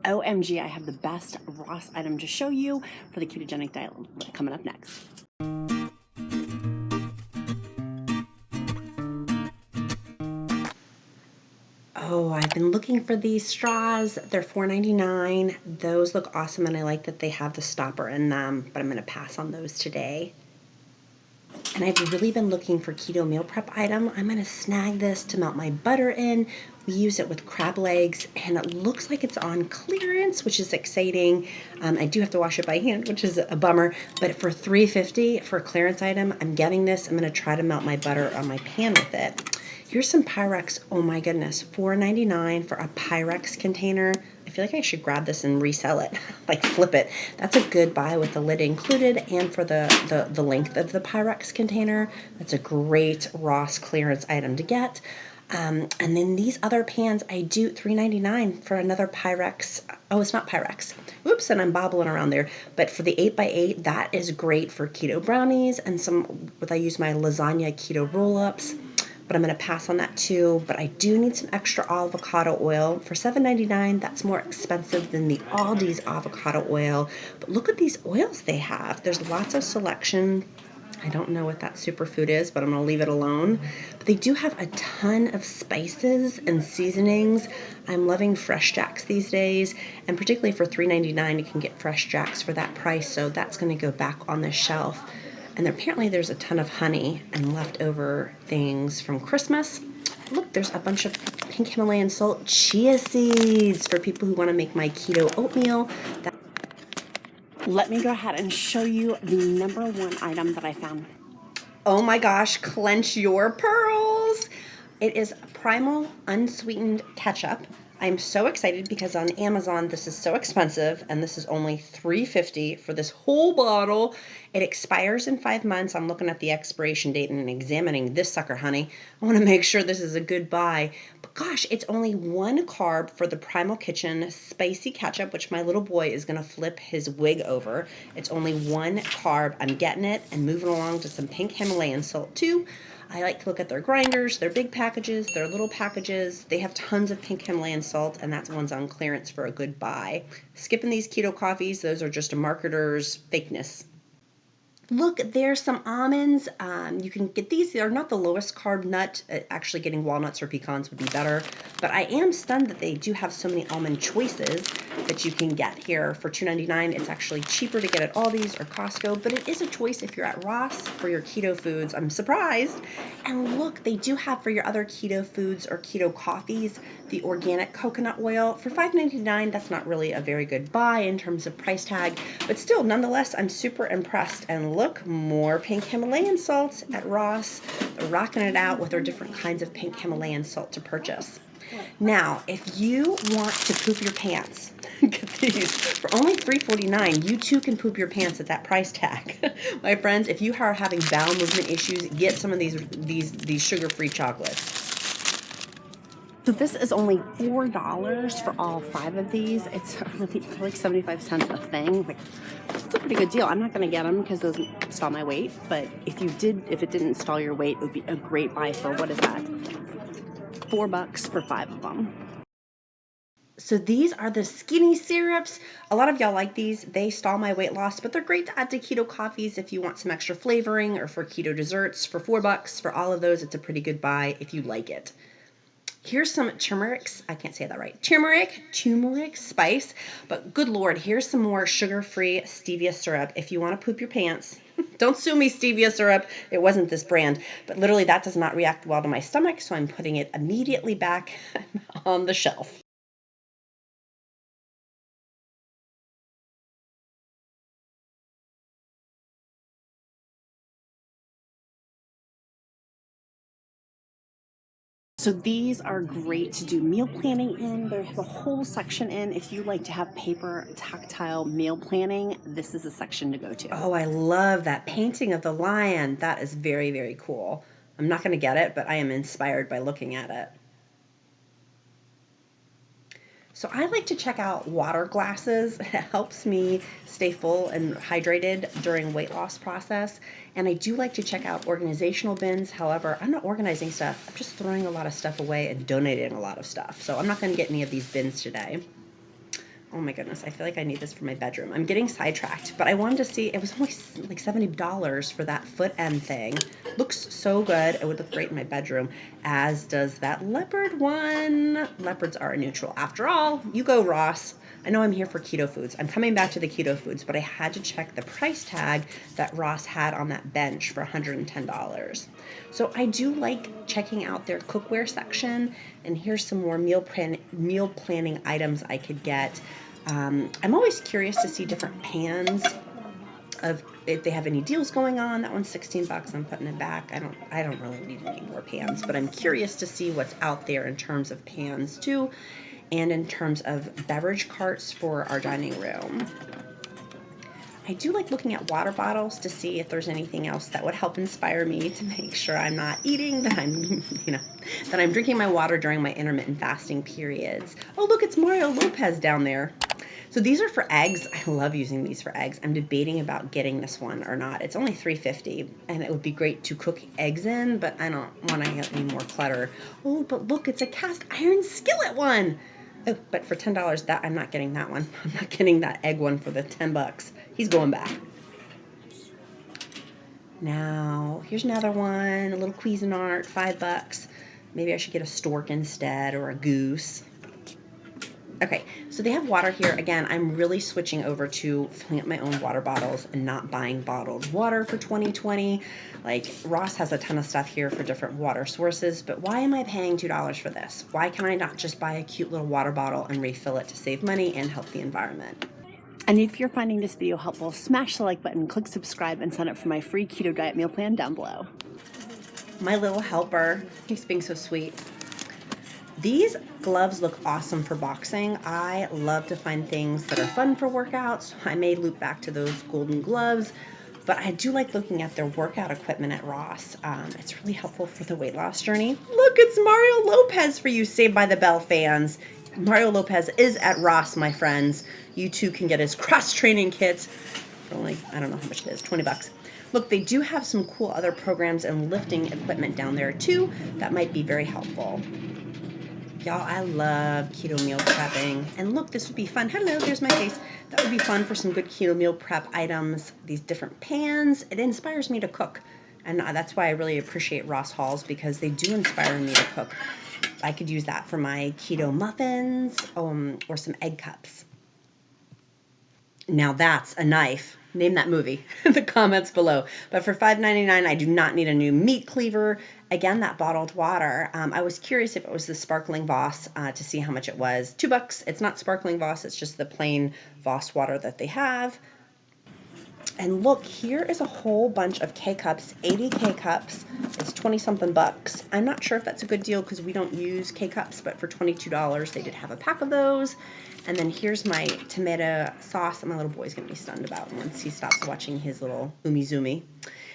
OMG, I have the best Ross item to show you for the ketogenic diet coming up next. Oh, I've been looking for these straws. They're $4.99. Those look awesome, and I like that they have the stopper in them, but I'm going to pass on those today. And I've really been looking for keto meal prep item. I'm going to snag this to melt my butter in. We use it with crab legs, and it looks like it's on clearance, which is exciting. I do have to wash it by hand, which is a bummer, but for $3.50 for a clearance item, I'm getting this. I'm going to try to melt my butter on my pan with it. Here's some Pyrex. Oh my goodness, $4.99 for a Pyrex container. I feel like I should grab this and resell it, like flip it. That's a good buy with the lid included, and for the length of the Pyrex container. That's a great Ross clearance item to get. And then these other pans, I do $3.99 for another Pyrex. Oh, it's not Pyrex. Oops, and I'm bobbling around there. But for the 8x8, that is great for keto brownies and I use my lasagna keto roll-ups. But I'm going to pass on that too. But I do need some extra avocado oil. For $7.99, that's more expensive than the Aldi's avocado oil. But look at these oils they have. There's lots of selection. I don't know what that superfood is, but I'm going to leave it alone. But they do have a ton of spices and seasonings. I'm loving Fresh Jacks these days, and particularly for $3.99, you can get Fresh Jacks for that price, so that's going to go back on the shelf. And apparently there's a ton of honey and leftover things from Christmas. Look, there's a bunch of pink Himalayan salt chia seeds for people who want to make my keto oatmeal. Let me go ahead and show you the number one item that I found. Oh my gosh, clench your pearls. It is Primal unsweetened ketchup. I'm so excited because on Amazon this is so expensive, and this is only $3.50 for this whole bottle. It expires in 5 months. I'm looking at the expiration date and examining this sucker, honey. I want to make sure this is a good buy. But gosh, it's only 1 carb for the Primal Kitchen spicy ketchup, which my little boy is going to flip his wig over. It's only 1 carb. I'm getting it and moving along to some pink Himalayan salt too. I like to look at their grinders, their big packages, their little packages. They have tons of pink Himalayan salt, and that's one's on clearance for a good buy. Skipping these keto coffees, those are just a marketer's fakeness. Look, there's some almonds. You can get these. They're not the lowest carb nut. Actually, getting walnuts or pecans would be better. But I am stunned that they do have so many almond choices that you can get here for $2.99. It's actually cheaper to get at Aldi's or Costco, but it is a choice if you're at Ross for your keto foods. I'm surprised. And look, they do have for your other keto foods or keto coffees the organic coconut oil. For $5.99, that's not really a very good buy in terms of price tag, but still, nonetheless, I'm super impressed. And look, more pink Himalayan salt at Ross. They're rocking it out with their different kinds of pink Himalayan salt to purchase. Now, if you want to poop your pants, get these for only $3.49. You too can poop your pants at that price tag. My friends, if you are having bowel movement issues, get some of these sugar-free chocolates. So this is only $4 for all 5 of these. It's really like 75 cents a thing. Like, it's a pretty good deal. I'm not going to get them because those stall my weight. But if it didn't stall your weight, it would be a great buy for, what is that? $4 for 5 of them. So these are the skinny syrups. A lot of y'all like these. They stall my weight loss, but they're great to add to keto coffees if you want some extra flavoring, or for keto desserts. For $4 for all of those, it's a pretty good buy if you like it. Here's some turmeric, I can't say that right, turmeric spice, but good Lord, here's some more sugar-free stevia syrup if you want to poop your pants. Don't sue me, stevia syrup. It wasn't this brand, but literally that does not react well to my stomach, so I'm putting it immediately back on the shelf. So these are great to do meal planning in. They have a whole section in. If you like to have paper, tactile meal planning, this is a section to go to. Oh, I love that painting of the lion. That is very, very cool. I'm not going to get it, but I am inspired by looking at it. So I like to check out water glasses. It helps me stay full and hydrated during weight loss process. And I do like to check out organizational bins. However, I'm not organizing stuff. I'm just throwing a lot of stuff away and donating a lot of stuff. So I'm not going to get any of these bins today. Oh my goodness, I feel like I need this for my bedroom. I'm getting sidetracked, but I wanted to see, it was only like $70 for that foot end thing. Looks so good. It would look great in my bedroom, as does that leopard one. Leopards are a neutral. After all, you go, Ross. I know I'm here for keto foods. I'm coming back to the keto foods, but I had to check the price tag that Ross had on that bench for $110. So I do like checking out their cookware section, and here's some more meal planning items I could get. I'm always curious to see different pans of if they have any deals going on. That one's $16. I'm putting it back. I don't really need any more pans, but I'm curious to see what's out there in terms of pans too, and in terms of beverage carts for our dining room. I do like looking at water bottles to see if there's anything else that would help inspire me to make sure I'm not eating, that I'm, that I'm drinking my water during my intermittent fasting periods. Oh, look, it's Mario Lopez down there. So these are for eggs. I love using these for eggs. I'm debating about getting this one or not. It's only $3.50, and it would be great to cook eggs in, but I don't want to get any more clutter. Oh, but look, it's a cast iron skillet one. Oh, but for $10, that I'm not getting that one. I'm not getting that egg one for the $10. He's going back. Now, here's another one, a little Cuisinart, $5. Maybe I should get a stork instead, or a goose. Okay, so they have water here. Again, I'm really switching over to filling up my own water bottles and not buying bottled water for 2020. Like, Ross has a ton of stuff here for different water sources, but why am I paying $2 for this? Why can I not just buy a cute little water bottle and refill it to save money and help the environment? And if you're finding this video helpful, smash the like button, click subscribe, and sign up for my free keto diet meal plan down below. My little helper, he's being so sweet. These gloves look awesome for boxing. I love to find things that are fun for workouts. I may loop back to those golden gloves, but I do like looking at their workout equipment at Ross. It's really helpful for the weight loss journey. Look, it's Mario Lopez for you Saved by the Bell fans. Mario Lopez is at Ross, my friends. You too can get his cross-training kits for only, I don't know how much it is, $20. Look, they do have some cool other programs and lifting equipment down there too that might be very helpful. Y'all, I love keto meal prepping. And look, this would be fun. Hello, there's my face. That would be fun for some good keto meal prep items. These different pans. It inspires me to cook. And that's why I really appreciate Ross hauls, because they do inspire me to cook. I could use that for my keto muffins or some egg cups. Now that's a knife. Name that movie in the comments below. But for $5.99, I do not need a new meat cleaver. Again, that bottled water. I was curious if it was the sparkling Voss to see how much it was. $2. It's not sparkling Voss. It's just the plain Voss water that they have. And look, here is a whole bunch of K-Cups, 80 K-Cups. It's 20-something bucks. I'm not sure if that's a good deal because we don't use K-Cups, but for $22, they did have a pack of those. And then here's my tomato sauce that my little boy's going to be stunned about once he stops watching his little umizoomi.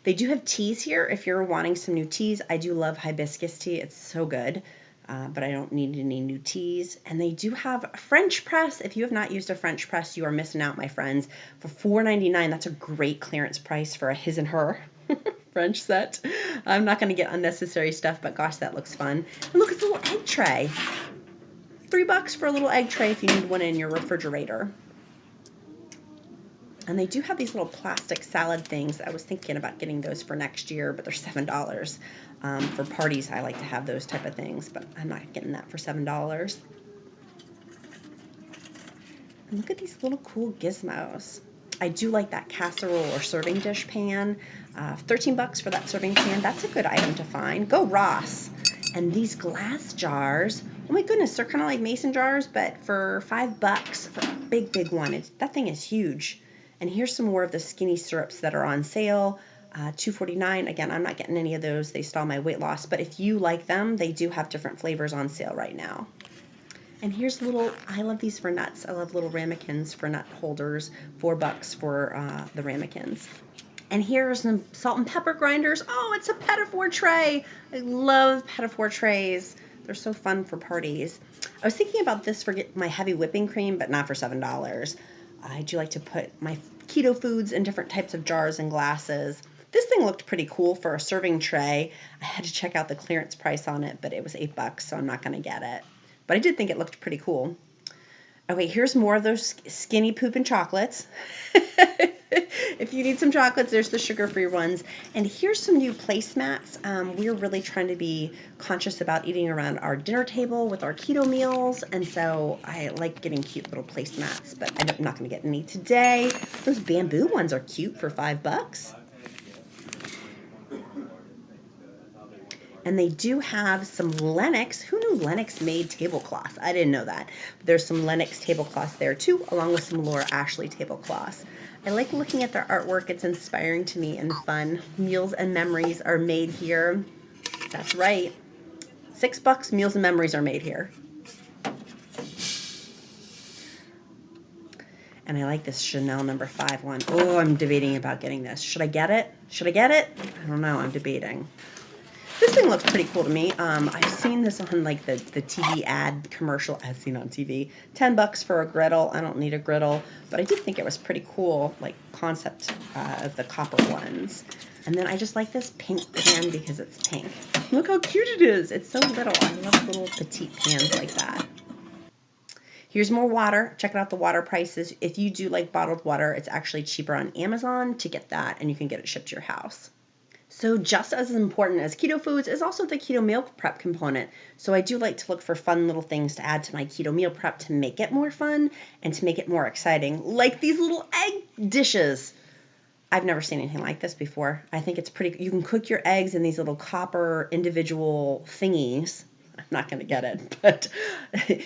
They do have teas here if you're wanting some new teas. I do love hibiscus tea. It's so good. But I don't need any new teas. And they do have a French press. If you have not used a French press, you are missing out, my friends. For $4.99, that's a great clearance price for a his and her French set. I'm not going to get unnecessary stuff, but gosh, that looks fun. And look, it's a little egg tray. $3 for a little egg tray if you need one in your refrigerator. And they do have these little plastic salad things. I was thinking about getting those for next year, but they're $7. For parties, I like to have those type of things, but I'm not getting that for $7. And look at these little cool gizmos. I do like that casserole or serving dish pan. $13 for that serving pan. That's a good item to find. Go Ross. And these glass jars. Oh my goodness, they're kind of like mason jars, but for $5 for a big, big one. That thing is huge. And here's some more of the skinny syrups that are on sale. $2.49. Again, I'm not getting any of those. They stall my weight loss. But if you like them, they do have different flavors on sale right now. And here's I love these for nuts. I love little ramekins for nut holders. $4 for the ramekins. And here's some salt and pepper grinders. Oh, it's a petit-four tray. I love petit-four trays. They're so fun for parties. I was thinking about this for my heavy whipping cream, but not for $7. I do like to put my keto foods in different types of jars and glasses. This thing looked pretty cool for a serving tray. I had to check out the clearance price on it, but it was $8, so I'm not going to get it. But I did think it looked pretty cool. Okay, here's more of those skinny pooping chocolates. If you need some chocolates, there's the sugar-free ones. And here's some new placemats. We're really trying to be conscious about eating around our dinner table with our keto meals. And so I like getting cute little placemats, but I'm not going to get any today. Those bamboo ones are cute for $5. And they do have some Lenox. Who knew Lenox made tablecloths? I didn't know that. But there's some Lenox tablecloths there too, along with some Laura Ashley tablecloths. I like looking at their artwork. It's inspiring to me and fun. Meals and memories are made here. That's right. $6, meals and memories are made here. And I like this Chanel No. 5 one. Oh, I'm debating about getting this. Should I get it? Should I get it? I don't know. I'm debating. This thing looks pretty cool to me. I've seen this on like the TV ad commercial I've seen on TV. $10 for a griddle. I don't need a griddle, but I did think it was pretty cool, like concept of the copper ones. And then I just like this pink pan because it's pink. Look how cute it is. It's so little. I love little petite pans like that. Here's more water. Check out the water prices. If you do like bottled water, it's actually cheaper on Amazon to get that, and you can get it shipped to your house. So just as important as keto foods is also the keto meal prep component. So I do like to look for fun little things to add to my keto meal prep to make it more fun and to make it more exciting, like these little egg dishes. I've never seen anything like this before. I think it's pretty, you can cook your eggs in these little copper individual thingies. I'm not going to get it, but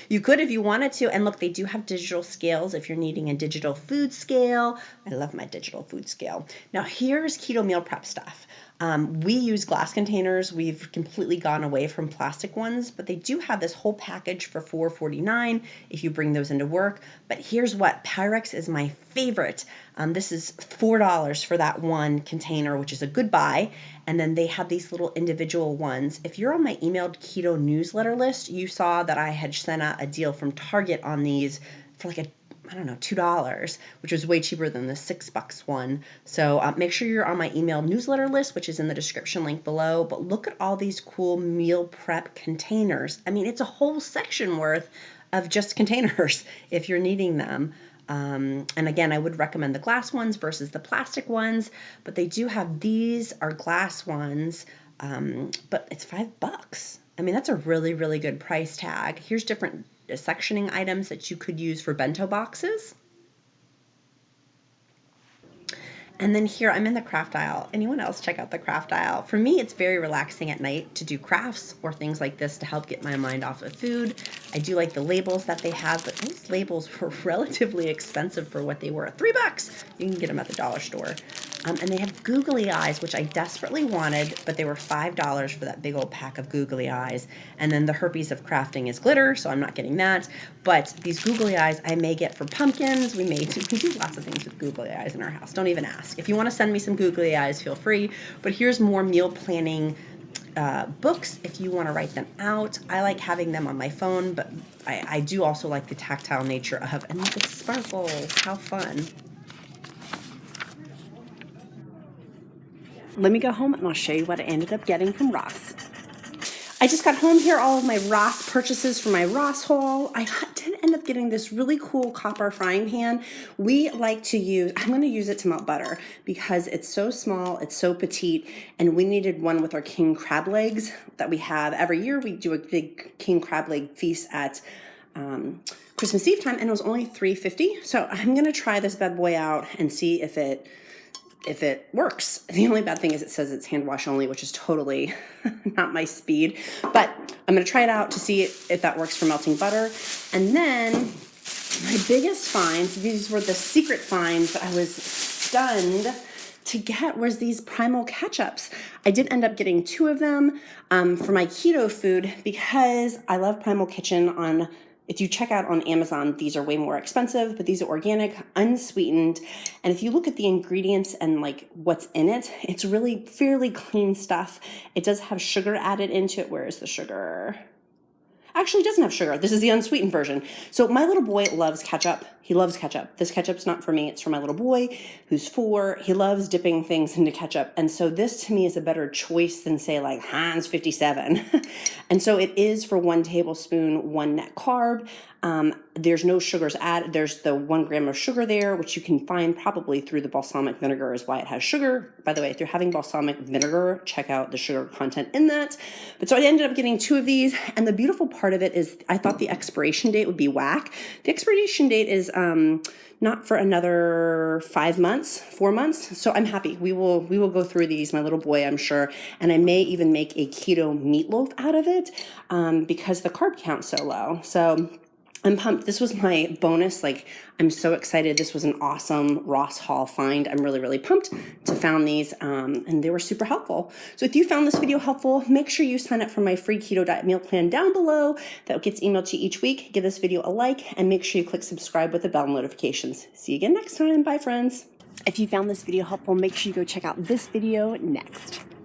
you could if you wanted to. And look, they do have digital scales if you're needing a digital food scale. I love my digital food scale. Now here's keto meal prep stuff. We use glass containers. We've completely gone away from plastic ones, but they do have this whole package for $4.49 if you bring those into work. But here's what, Pyrex is my favorite. This is $4 for that one container, which is a good buy. And then they have these little individual ones. If you're on my emailed keto newsletter list, you saw that I had sent out a deal from Target on these for like $2, which was way cheaper than the $6 one. So make sure you're on my email newsletter list, which is in the description link below. But look at all these cool meal prep containers. I mean, it's a whole section worth of just containers if you're needing them. And again, I would recommend the glass ones versus the plastic ones, but they do have, these are glass ones, but it's $5. I mean, that's a really, really good price tag. Here's different sectioning items that you could use for bento boxes. And then here, I'm in the craft aisle. Anyone else check out the craft aisle? For me, it's very relaxing at night to do crafts or things like this to help get my mind off of food. I do like the labels that they have, but those labels were relatively expensive for what they were. $3. You can get them at the dollar store. And they have googly eyes, which I desperately wanted, but they were $5 for that big old pack of googly eyes. And then the herpes of crafting is glitter, so I'm not getting that. But these googly eyes I may get for pumpkins. We do lots of things with googly eyes in our house. Don't even ask. If you want to send me some googly eyes, feel free. But here's more meal planning books if you want to write them out. I like having them on my phone, but I do also like the tactile nature of, and look at sparkles. How fun. Let me go home and I'll show you what I ended up getting from Ross. I just got home here, all of my Ross purchases from my Ross haul. I did end up getting this really cool copper frying pan. We like to use, I'm going to use it to melt butter because it's so small, it's so petite, and we needed one with our king crab legs that we have. Every year we do a big king crab leg feast at Christmas Eve time, and it was only $3.50. So I'm going to try this bad boy out and see if it works. The only bad thing is it says it's hand wash only, which is totally not my speed, but I'm going to try it out to see if that works for melting butter. And then my biggest finds, these were the secret finds that I was stunned to get, was these primal ketchups. I did end up getting 2 of them for my keto food because I love Primal Kitchen. If you check out on Amazon, these are way more expensive, but these are organic, unsweetened. And if you look at the ingredients and like what's in it, it's really fairly clean stuff. It does have sugar added into it. Where is the sugar? actually doesn't have sugar. This is the unsweetened version. So my little boy loves ketchup. He loves ketchup. This ketchup's not for me. It's for my little boy who's 4. He loves dipping things into ketchup. And so this to me is a better choice than say like Heinz 57. And so it is for 1 tablespoon, 1 net carb. There's no sugars added. There's the 1 gram of sugar there, which you can find probably through the balsamic vinegar is why it has sugar. By the way, if you're having balsamic vinegar, check out the sugar content in that. But so I ended up getting 2 of these. And the beautiful part of it is I thought the expiration date would be whack. The expiration date is not for another 5 months, 4 months. So I'm happy. We will go through these, my little boy, I'm sure. And I may even make a keto meatloaf out of it because the carb count's so low. So I'm pumped. This was my bonus. Like, I'm so excited. This was an awesome Ross Hall find. I'm really, really pumped to found these, and they were super helpful. So if you found this video helpful, make sure you sign up for my free keto diet meal plan down below. That gets emailed to you each week. Give this video a like, and make sure you click subscribe with the bell notifications. See you again next time. Bye, friends. If you found this video helpful, make sure you go check out this video next.